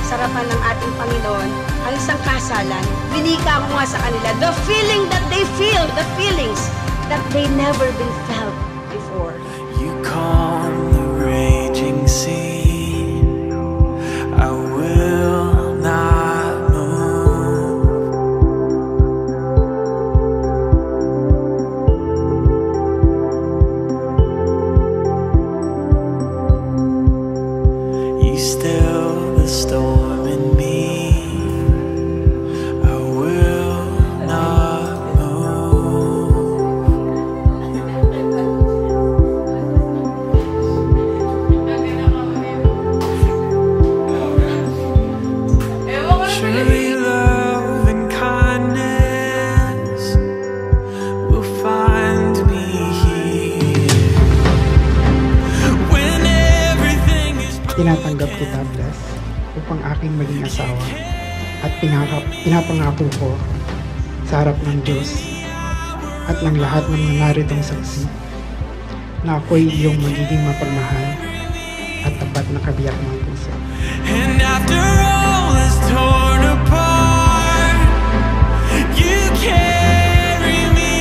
sa harapan ng ating Panginoon ang isang kasalan. Binika ko nga sa kanila, the feeling that they feel, the feelings that they never been felt before. You calm the raging sea, I will not move. You still the storm in me, I will not move. Surely love and kindness will find me here when everything is Tinatanggap kita, Bless, upang aking maging asawa at pinapangako ko sa harap ng Diyos at ng lahat ng mga naritong saksi na ako'y iyong magiging mapagmahal at tapat na kabiyak ng puso. And after all is torn apart, you carry me.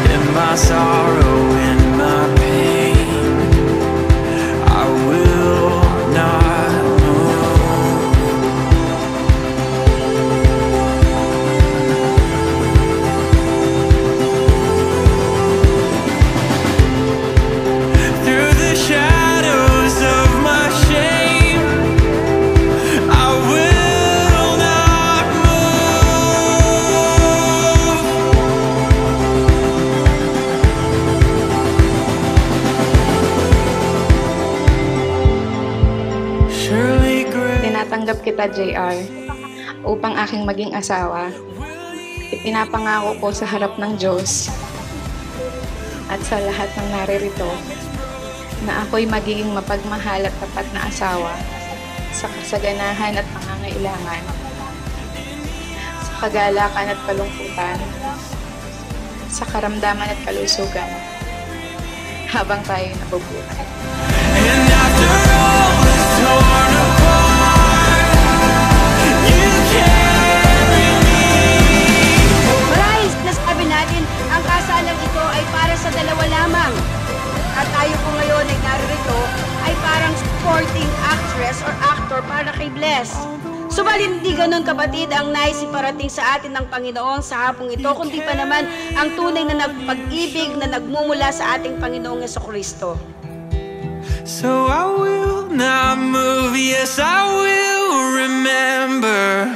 In my sorrow, in my pain, I will not move. Through the shadows of my shame, I will not move. Surely grace. Tinatanggap kita, JR, upang aking maging asawa. Ipinapangako ko sa harap ng Diyos at sa lahat ng naririto na ako'y magiging mapagmahal at tapat na asawa sa kasaganahan at pangangailangan, sa kagalakan at kalungkutan, sa karamdaman at kalusugan, habang tayo nabubuhay. And after all is torn apart, you carry me. Marahil sinasabi natin, ang kasalang ito ay para sa dalawa lamang. At tayo po ngayon ay naririto ay parang supporting actress or actor para kay Bless. Subalit hindi ganun, kapatid, ang nais iparating sa atin ng Panginoon sa hapong ito, kundi pa naman ang tunay na pag-ibig na nagmumula sa ating Panginoong Jesucristo. So I will not move, yes I will remember.